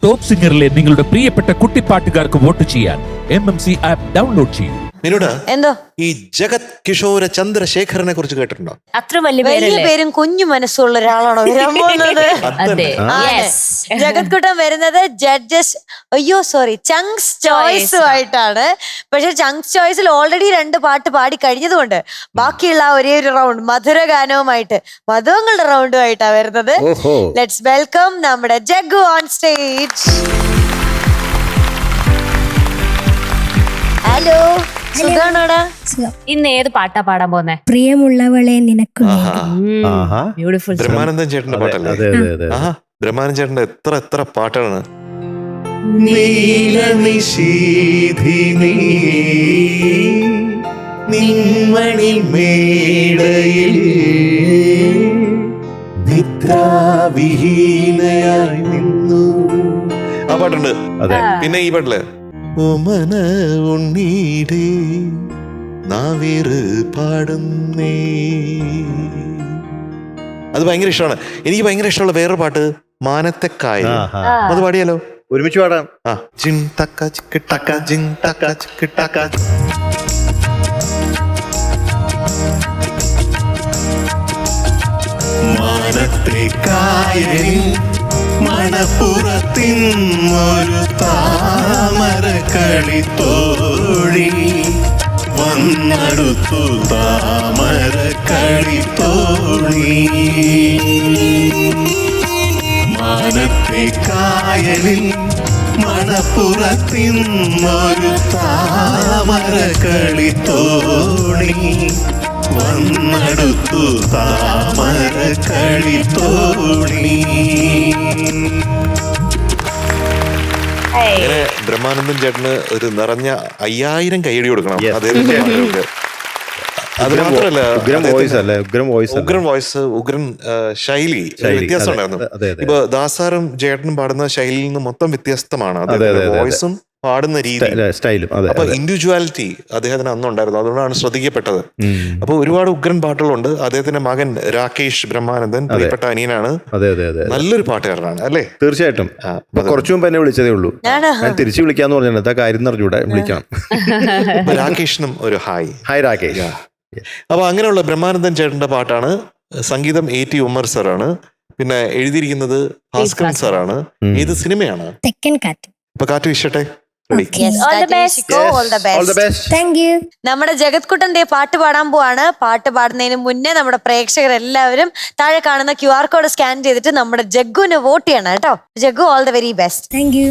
Top സിംഗറിലെ നിങ്ങളുടെ പ്രിയപ്പെട്ട കുട്ടിപ്പാട്ടുകാർക്ക് vote ചെയ്യാൻ MMC ആപ്പ് ഡൗൺലോഡ് ചെയ്യൂ. മിനുട, എന്തോ ഈ ജഗത് കിഷോര ചന്ദ്രശേഖരനെ കുറിച്ച് കേട്ടിട്ടുണ്ടോ? അത്ര വലിയ വലിയ പേരും കുഞ്ഞു മനസ്സുള്ള ഒരാളാണോ വരാൻ പോകുന്നത്? അതെ. ആണ്. Yes. ജഗത് കുട്ടൻ വരുന്നത് ജഡ്ജസ് ചങ്സ് ചോയ്സുമായിട്ടാണ്. പക്ഷെ ചങ്സ് ചോയ്സിൽ ഓൾറെഡി 2 പാട്ട് പാടി കഴിഞ്ഞതുകൊണ്ട് ബാക്കിയുള്ള ആ ഒരേ ഒരു റൗണ്ട് മധുരഗാനവുമായിട്ട് മധുവങ്ങളുടെ റൗണ്ടുമായിട്ടാണ് വരുന്നത്. ലെറ്റ്സ് വെൽക്കം നമ്മുടെ ജഗ്ഗു ഓൺ സ്റ്റേജ്. ഹലോ, സുഖാണോടാ? ഇന്ന് ഏത് പാട്ടാ പാടാൻ പോന്നെ? പ്രിയമുള്ളവളെ നിനക്ക് ബ്യൂട്ടിഫുൾ. ബ്രഹ്മാനന്ദൻ ചേട്ടന്റെ പാട്ടല്ലേ? ബ്രഹ്മാനന്ദൻ ചേട്ടന്റെ എത്ര പാട്ടാണ്. നീലനിശീധിനി നിന്മണി മേടയിൽ നിദ്രാവിഹീനയായി നിന്നു. ആ പാട്ടുണ്ട്. പിന്നെ ഈ പാട്ടില് ഓമന ഉണ്ണീടേ നാവേറ് പാടുന്നേ, അത് ഭയങ്കര ഇഷ്ടമാണ് എനിക്ക്. ഭയങ്കര ഇഷ്ടമുള്ള വേറൊരു പാട്ട് മാനത്തെക്കായ, അത് പാടിയാലോ? ഒരുമിച്ച് പാടാം. ജിൻ ടക്ക ചിക്ക് ടക്ക ജിൻ ടക്ക ചിക്ക് ടക്ക. മാനത്തെക്കായലിൽ മണപ്പുറത്തിന്നൊരു താമര കളിത്തോഴി വന്നടുത്തു, താമര കളിത്തോഴി. മാനത്തെ കായലിൽ മണപ്പുറത്തിന്നൊരു താമര കളിത്തോഴി വന്നടുത്തു, താമര കളിത്തോഴി. അങ്ങനെ ബ്രഹ്മാനന്ദൻ ചേട്ടന് ഒരു നിറഞ്ഞ 5000 കൈയടി കൊടുക്കണം. അദ്ദേഹത്തിന്റെ അത് മാത്രമല്ല, ഉഗ്രൻ വോയിസ്, ഉഗ്രൻ ശൈലി, വ്യത്യാസം ഉണ്ടായിരുന്നു. ഇപ്പൊ ദാസാറും ചേട്ടനും പാടുന്ന ശൈലിയിൽ നിന്ന് മൊത്തം വ്യത്യസ്തമാണ് വോയിസും പാടുന്ന രീതി, സ്റ്റൈലും. അപ്പൊ ഇൻഡിവിജ്വാലിറ്റി അദ്ദേഹത്തിന് അന്നുണ്ടായിരുന്നു, അതുകൊണ്ടാണ് ശ്രദ്ധിക്കപ്പെട്ടത്. അപ്പൊ ഒരുപാട് ഉഗ്രൻ പാട്ടുകളുണ്ട്. അദ്ദേഹത്തിന്റെ മകൻ രാകേഷ് ബ്രഹ്മാനന്ദൻ പ്രിയപ്പെട്ട അനിയനാണ്, നല്ലൊരു പാട്ടുകാരനാണ് അല്ലേ? തീർച്ചയായിട്ടും. കുറച്ചു മുമ്പ് എന്നെ വിളിച്ചതേ ഉള്ളൂ, ഞാൻ തിരിച്ചു വിളിക്കാന്ന് പറഞ്ഞാൽ കാര്യം അറിഞ്ഞൂടെ, വിളിക്കണം. രാകേഷിനും ഒരു ഹായ്. ഹായ് രാകേഷ്. അപ്പൊ അങ്ങനെയുള്ള ബ്രഹ്മാനന്ദൻ ചേട്ടന്റെ പാട്ടാണ്. സംഗീതം A.T. ഉമ്മർ സാറാണ്. പിന്നെ എഴുതിയിരിക്കുന്നത് ഭാസ്കരൻ സാറാണ്. ഏത് സിനിമയാണ്? തെക്കൻ കാറ്റ്. അപ്പൊ കാറ്റ് വീശട്ടെ. നമ്മുടെ ജഗത് കുട്ടൻ പാട്ട് പാടാൻ പോവാണ്. പാട്ട് പാടുന്നതിന് മുന്നേ നമ്മുടെ പ്രേക്ഷകരെല്ലാവരും താഴെ കാണുന്ന QR കോഡ് സ്കാൻ ചെയ്തിട്ട് നമ്മുടെ ജഗ്ഗുവിന് വോട്ട് ചെയ്യണം കേട്ടോ. Jaggu, all the very best. Thank you.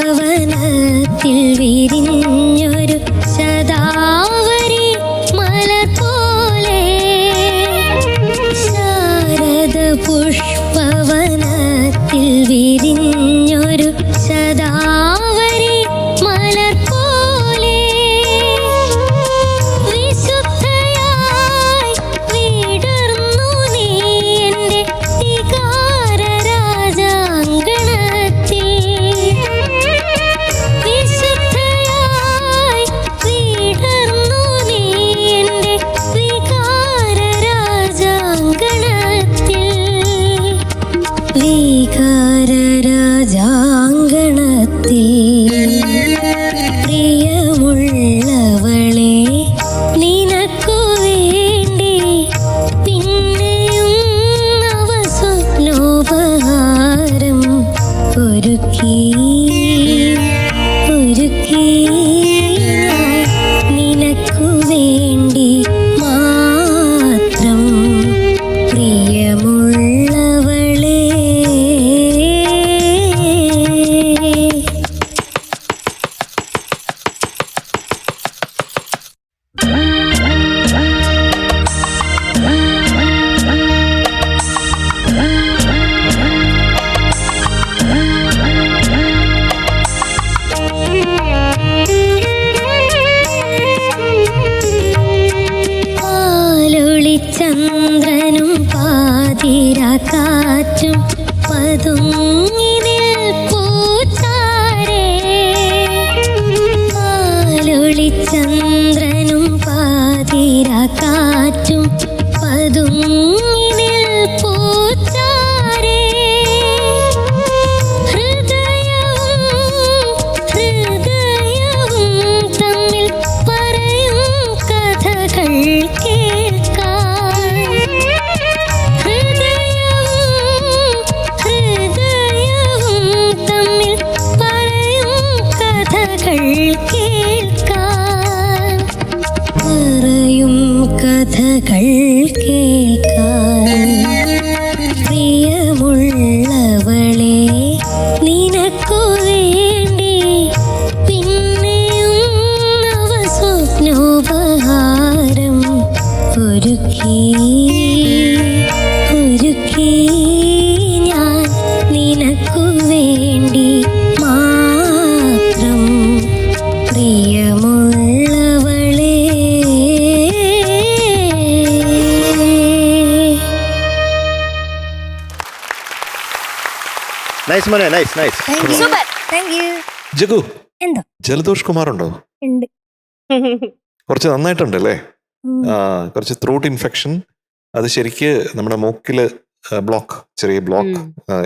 പുഷ്പവനത്തിൽ വിരിഞ്ഞൊരു സദാവരി മലർ പോലെ, ശാരദ പുഷ്പവനത്തിൽ വിരിഞ്ഞൊരു സദാവരി മലർ പോലെ, വിശുദ്ധയായി വിടർന്നു നീ എൻ്റെ വികാര രാജാങ്കണത്തിൽ. രാജാങ്കണത്തിൽ പ്രിയമുള്ളവളെ നിനക്കു വേണ്ടി പിന്നെയും നവസ്വപ്നോപഹാരം ഒരുക്കി നിനക്കു വേണ്ടി മാത്രം പ്രിയമുള്ളവളെ. ചന്ദ്രനും പാതിരാക്കാറ്റും പതുങ്ങിനിൽ പൂത്താരേ. ചന്ദ്രനും പാതിരാക്കാറ്റും പതുങ്ങിനിൽ പൂത്താരേ. ഹൃദയവും തമ്മിൽ പറയും കഥകൾ കഥകൾ കേൾക്കാൻ പ്രിയമുള്ളവളെ നിനക്കു വേണ്ടി പിന്നെയും നവസ്വപ്നോപഹാരം ഒരുക്കി ഞാൻ നിനക്കു വേണ്ടി മാത്രം പ്രിയമുള്ളവളെ. നൈസ് മോനെ, nice nice. Super. Thank you. Jagu, എന്താ ജലദോഷ് കുമാർ ഉണ്ടോ? ഉണ്ട്. കുറച്ച് നന്നായിട്ടുണ്ട് അല്ലേ? കുറച്ച് ത്രൂട്ട് ഇൻഫെക്ഷൻ, അത് ശരിക്ക് നമ്മുടെ മൂക്കില് ബ്ലോക്ക്, ചെറിയ ബ്ലോക്ക്,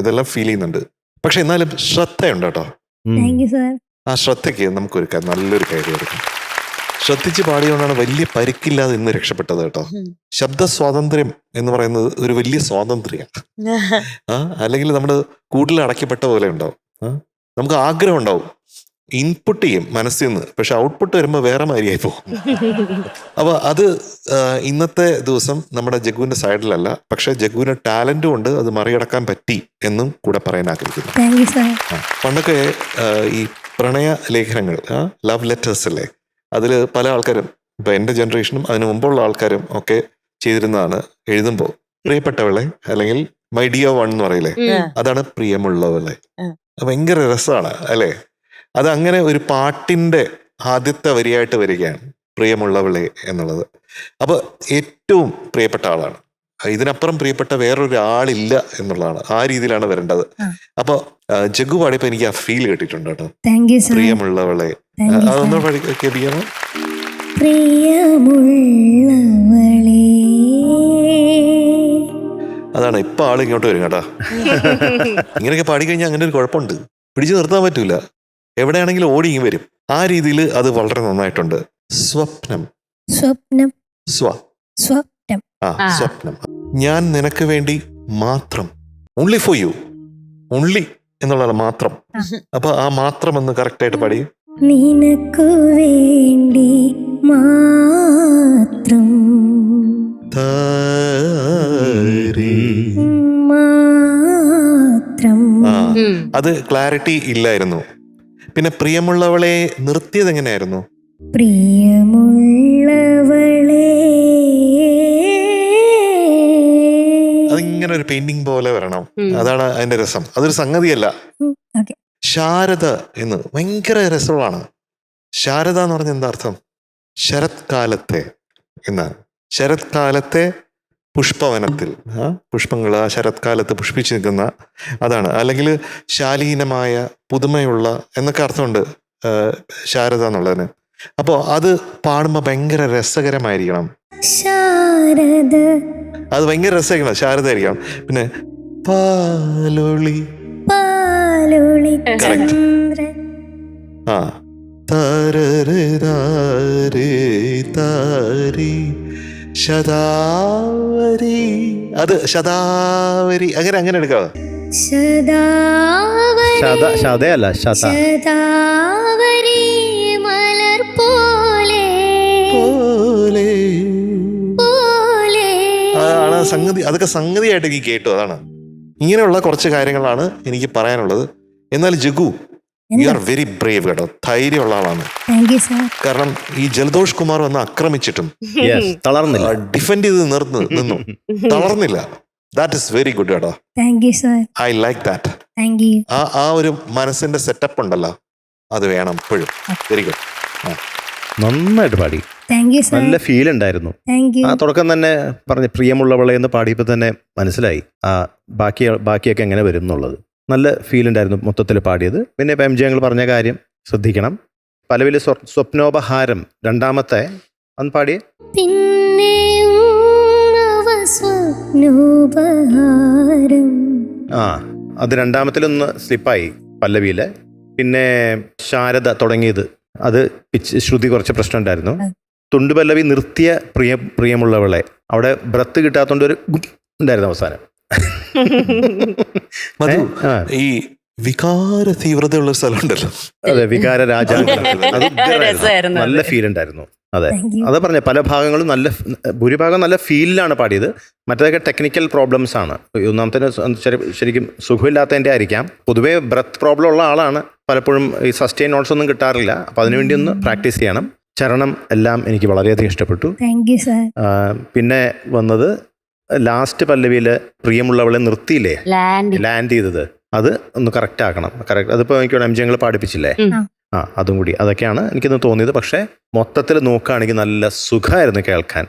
ഇതെല്ലാം ഫീൽ ചെയ്യുന്നുണ്ട്. പക്ഷെ എന്നാലും ശ്രദ്ധയുണ്ട് കേട്ടോ. Thank you sir. ആ ശ്രദ്ധയ്ക്ക് നമുക്കൊരു നല്ലൊരു കാര്യം എടുക്കാം. ശ്രദ്ധിച്ച് പാടിയോണ്ടാണ് വലിയ പരിക്കില്ലാതെ ഇന്ന് രക്ഷപ്പെട്ടത് കേട്ടോ. ശബ്ദ സ്വാതന്ത്ര്യം എന്ന് പറയുന്നത് ഒരു വലിയ സ്വാതന്ത്ര്യമാണ്. അല്ലെങ്കിൽ നമ്മൾ കൂടുതൽ അടയ്ക്കപ്പെട്ട പോലെ ഉണ്ടാവും. നമുക്ക് ആഗ്രഹം ഉണ്ടാവും, ഇൻപുട്ട് ചെയ്യും മനസ്സിൽ നിന്ന്, പക്ഷെ ഔട്ട്പുട്ട് വരുമ്പോൾ വേറെ മാതിരിയായി പോകും. അപ്പൊ അത് ഇന്നത്തെ ദിവസം നമ്മുടെ ജഗുവിന്റെ സൈഡിലല്ല, പക്ഷെ ജഗുവിന് ടാലന്റും ഉണ്ട്, അത് മറികടക്കാൻ പറ്റി എന്നും കൂടെ പറയാൻ ആഗ്രഹിക്കുന്നു. പണ്ടൊക്കെ ഈ പ്രണയ ലേഖനങ്ങൾ, ലവ് ലെറ്റേഴ്സ് അല്ലേ, അതിൽ പല ആൾക്കാരും, ഇപ്പൊ എന്റെ ജനറേഷനും അതിന് മുമ്പുള്ള ആൾക്കാരും ഒക്കെ ചെയ്തിരുന്നതാണ്. എഴുതുമ്പോൾ പ്രിയപ്പെട്ടവളെ അല്ലെങ്കിൽ മൈ ഡിയർ വൺ എന്ന് പറയില്ലേ, അതാണ് പ്രിയമുള്ളവളെ. ഭയങ്കര രസമാണ് അല്ലേ? അത് അങ്ങനെ ഒരു പാട്ടിന്റെ ആദ്യത്തെ വരിയായിട്ട് വരികയാണ് പ്രിയമുള്ളവളെ എന്നുള്ളത്. അപ്പൊ ഏറ്റവും പ്രിയപ്പെട്ട ആളാണ്, ഇതിനപ്പുറം പ്രിയപ്പെട്ട വേറൊരാളില്ല എന്നുള്ളതാണ്. ആ രീതിയിലാണ് വരേണ്ടത്. അപ്പൊ ജഗു പാടിയപ്പോ എനിക്ക് ആ ഫീൽ കിട്ടിയിട്ടുണ്ട് കേട്ടോ. പ്രിയമുള്ളവളെ അതൊന്നും കേൾപ്പിക്കാമോ? അതാണ് ഇപ്പൊ ആള് ഇങ്ങോട്ട് വരും കേട്ടോ. ഇങ്ങനെയൊക്കെ പാടിക്കഴിഞ്ഞാൽ അങ്ങനെ ഒരു കുഴപ്പമുണ്ട്, പിടിച്ചു നിർത്താൻ പറ്റൂല, എവിടെയാണെങ്കിലും ഓടി ഇങ്ങ് വരും. ആ രീതിയിൽ അത് വളരെ നന്നായിട്ടുണ്ട്. സ്വപ്നം, സ്വപ്നം, സ്വപ്നം, സ്വപ്നം. ഞാൻ നിനക്ക് വേണ്ടി മാത്രം, ഓൺലി ഫോർ യു, ഓൺലി എന്നുള്ളതാണ് മാത്രം. അപ്പൊ ആ മാത്രം എന്ന് കറക്റ്റ് ആയിട്ട് പാടി. നിനക്കു വേണ്ടി മാത്രം, മാത്രം. അത് ക്ലാരിറ്റി ഇല്ലായിരുന്നു. പിന്നെ പ്രിയമുള്ളവളെ നിർത്തിയത് എങ്ങനെയായിരുന്നു? പ്രിയമുള്ളവളെ, അതിങ്ങനെ ഒരു പെയിന്റിംഗ് പോലെ വരണം, അതാണ് അതിന്റെ രസം. അതൊരു സംഗതിയല്ല. ശാരദ എന്ന് ഭയങ്കര രസമാണ്. ശാരദ എന്ന് പറഞ്ഞ എന്താ അർത്ഥം? ശരത് കാലത്തെ എന്നാണ്. ശരത് കാലത്തെ പുഷ്പവനത്തിൽ, പുഷ്പങ്ങൾ ആ ശരത്കാലത്ത് പുഷ്പിച്ചു നിൽക്കുന്ന, അതാണ്. അല്ലെങ്കിൽ ശാലീനമായ പുതുമയുള്ള എന്നൊക്കെ അർത്ഥമുണ്ട് ശാരദ എന്നുള്ളതിന്. അപ്പോ അത് പാടുമ്പോ ഭയങ്കര രസകരമായിരിക്കണം, അത് ഭയങ്കര രസമായിരിക്കണം, ശാരദ ആയിരിക്കണം. പിന്നെ പാലൊളി ചന്ദ്രൻ. ആ താരരതാരേ താരി ശതാവരി, അത് ശതാവരി, അങ്ങനെ എടുക്കാവോ? ശതയല്ല ശതാവരി മലർ പോലെ പോലെ. അതാണ് സംഗതി. അതൊക്കെ സംഗതിയായിട്ട് എനിക്ക് കേട്ടു. അതാണ് ഇങ്ങനെയുള്ള കുറച്ച് കാര്യങ്ങളാണ് എനിക്ക് പറയാനുള്ളത്. എന്നാൽ Jagu, you are very Brave കേട്ടോ, ധൈര്യമുള്ള ആളാണ്. Thank you sir. കാരണം ഈ ജലദോഷ് കുമാർ വന്ന് ആക്രമിച്ചിട്ടും തളർന്നില്ല, ഡിഫെൻഡ് ചെയ്ത് നിന്നു, തളർന്നില്ല. ദാറ്റ് ഇസ് വെരി ഗുഡ് കേട്ടോ. Thank you sir. I like that. Thank you. ആ ഒരു മനസ്സിന്റെ സെറ്റപ്പ് ഉണ്ടല്ലോ, അത് വേണം എപ്പോഴും. Very good. നന്നായിട്ട് പാടി, താങ്ക് യു സാർ. നല്ല ഫീൽ ഉണ്ടായിരുന്നു. Thank you. ആ തുടക്കം തന്നെ പറഞ്ഞ പ്രിയമുള്ളവളെ എന്ന് പാടിയപ്പോൾ തന്നെ മനസ്സിലായി ആ ബാക്കിയൊക്കെ എങ്ങനെ വരും എന്നുള്ളത്. നല്ല ഫീൽ ഉണ്ടായിരുന്നു മൊത്തത്തിൽ പാടിയത്. പിന്നെ ഇപ്പം MG ഞങ്ങൾ പറഞ്ഞ കാര്യം ശ്രദ്ധിക്കണം. പലവില് സ്വപ്നോപഹാരം രണ്ടാമത്തെ അന്ന് പാടിയേ. പിന്നെയും നവ സ്വപ്നോപഹാരം. ആ അത് രണ്ടാമത്തിലൊന്ന് സ്ലിപ്പായി പല്ലവിയില്. പിന്നെ ശാരദ തുടങ്ങിയത് അത് ശ്രുതി കുറച്ച് പ്രശ്നം ഉണ്ടായിരുന്നു. തുണ്ടുപല്ലവി നിർത്തിയ പ്രിയമുള്ളവളെ അവിടെ ബ്രത്ത് കിട്ടാത്തോണ്ട് ഒരു ഉണ്ടായിരുന്നു അവസാനം. ഈ വികാര തീവ്രതയുള്ള ഒരു സ്ഥലം ഉണ്ടല്ലോ, അതെ, വികാര രാജാവ്, നല്ല ഫീൽ ഉണ്ടായിരുന്നു. അതെ, അത് പറഞ്ഞ പല ഭാഗങ്ങളും ഭൂരിഭാഗം നല്ല ഫീലിലാണ് പാടിയത്. മറ്റേതൊക്കെ ടെക്നിക്കൽ പ്രോബ്ലംസ് ആണ്. ഒന്നാമത്തെ ശരിക്കും സുഖമില്ലാത്തതിൻ്റെ ആയിരിക്കാം. പൊതുവേ ബ്രത്ത് പ്രോബ്ലം ഉള്ള ആളാണ്. പലപ്പോഴും ഈ സസ്റ്റെയിൻ നോട്ട്സ് ഒന്നും കിട്ടാറില്ല. അപ്പം അതിനുവേണ്ടി ഒന്ന് പ്രാക്ടീസ് ചെയ്യണം. ചരണം എല്ലാം എനിക്ക് വളരെയധികം ഇഷ്ടപ്പെട്ടു. Thank you sir. പിന്നെ വന്നത് ലാസ്റ്റ് പല്ലവിയില് പ്രിയമുള്ളവളെ നിർത്തിയില്ലേ, ലാൻഡ് ചെയ്തത്, അത് ഒന്ന് കറക്റ്റ് ആക്കണം. അതിപ്പോ എനിക്ക് MG ഞങ്ങൾ പാടിപ്പിച്ചില്ലേ, അതും കൂടി. അതൊക്കെയാണ് എനിക്കിന്ന് തോന്നിയത്. പക്ഷെ മൊത്തത്തിൽ നോക്കുകയാണെങ്കിൽ നല്ല സുഖമായിരുന്നു കേൾക്കാൻ.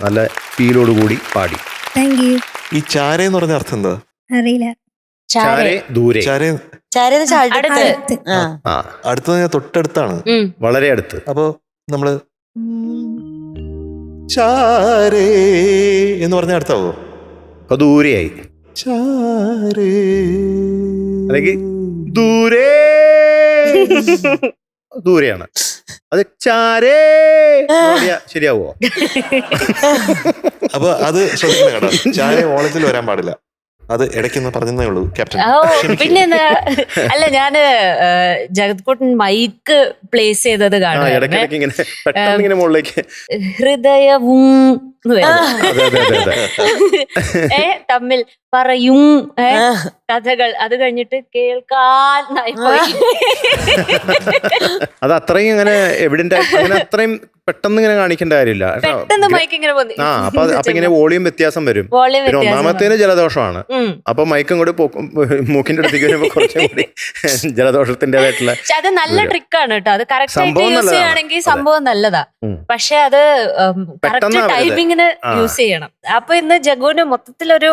നല്ല ഫീലോട് കൂടി പാടി. ഈ ചാര എന്ന് പറഞ്ഞ അർത്ഥം എന്താ അറിയില്ല. ചാരേ ദൂരെ, അടുത്തത് തൊട്ടടുത്താണ്, വളരെ അടുത്ത്. അപ്പോ നമ്മള് ചാരേ എന്ന് പറഞ്ഞ അടുത്താവോ? അപ്പൊ ദൂരെയായി. ചാരേ അല്ലെങ്കിൽ ദൂരെയാണ്. അത് ചാരേ ശരിയാവോ? അപ്പൊ അത് ശ്രദ്ധിക്കണം കേട്ടോ, ചാരേ ഓളത്തിൽ വരാൻ പാടില്ല. അത് ഇടയ്ക്കൊന്ന് പറഞ്ഞേ ഉള്ളൂ ക്യാപ്റ്റൻ. പിന്നെ അല്ല, ഞാന് ജഗത്കുട്ടൻ മൈക്ക് പ്ലേസ് ചെയ്തത് കാണാം. ഹൃദയവും തമ്മിൽ പറയും കഥകൾ, അത് കഴിഞ്ഞിട്ട് കേൾക്കാൻ. അത് അത്രയും ഇങ്ങനെ എവിഡന്റ് അങ്ങനെ അത്രയും പെട്ടെന്ന് ഇങ്ങനെ കാണിക്കേണ്ട കാര്യമില്ല. പെട്ടെന്ന് മൈക്ക് ഇങ്ങനെ അപ്പൊ ഇങ്ങനെ വോളിയം വ്യത്യാസം വരും. പിന്നെ ഒന്നാമത്തേന് ജലദോഷമാണ്. അപ്പൊ മൈക്കും കൂടി മൂക്കിന്റെ അടുത്തേക്ക് വരുമ്പോ കുറച്ചും കൂടി ജലദോഷത്തിൻ്റെതായിട്ടുള്ള. അത് നല്ല ട്രിക്കാണ് കേട്ടോ. അത് കറക്റ്റ് ആയിട്ട് യൂസ് ചെയ്യുകയാണെങ്കിൽ സംഭവം നല്ലതാ. പക്ഷെ അത് കറക്റ്റ് ടൈമിങ്ങിന് യൂസ് ചെയ്യണം. അപ്പൊ ഇന്ന് ജഗുവിന് മൊത്തത്തിലൊരു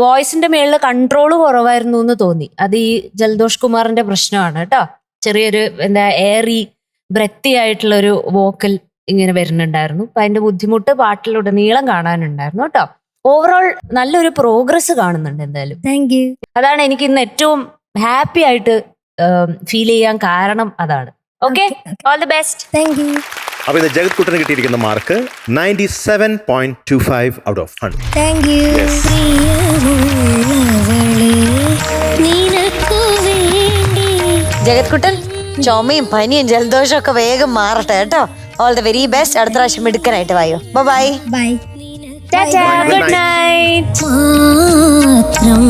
വോയിസിന്റെ മേളില് കൺട്രോള് കുറവായിരുന്നു എന്ന് തോന്നി. അത് ഈ ജലദോഷ് കുമാറിന്റെ പ്രശ്നമാണ് കേട്ടോ. ചെറിയൊരു എയറി ബ്രെത്തി ആയിട്ടുള്ള ഒരു വോക്കൽ ഇങ്ങനെ വരുന്നുണ്ടായിരുന്നു. അപ്പൊ അതിന്റെ ബുദ്ധിമുട്ട് പാട്ടിലുടനീളം കാണാനുണ്ടായിരുന്നു കേട്ടോ. ഓവറോൾ നല്ലൊരു പ്രോഗ്രസ് കാണുന്നുണ്ട് എന്തായാലും. Thank you. അതാണ് എനിക്ക് ഇന്ന് ഏറ്റവും ഹാപ്പി ആയിട്ട് ഫീൽ ചെയ്യാൻ കാരണം അതാണ്. Okay, all the best. Thank you. അപ്പൊ ഇത് ജഗത്കുട്ടന് കിട്ടിയിരിക്കുന്ന mark 97.25 out of 100. Thank you. Jagathkuttan, ചുമയും പനിയും ജലദോഷവും ഒക്കെ വേഗം മാറട്ടെ കേട്ടോ. All the very best. അടുത്ത പ്രാവശ്യം എടുക്കാനായിട്ട് വായോ. Bye bye. Good night. മാത്രം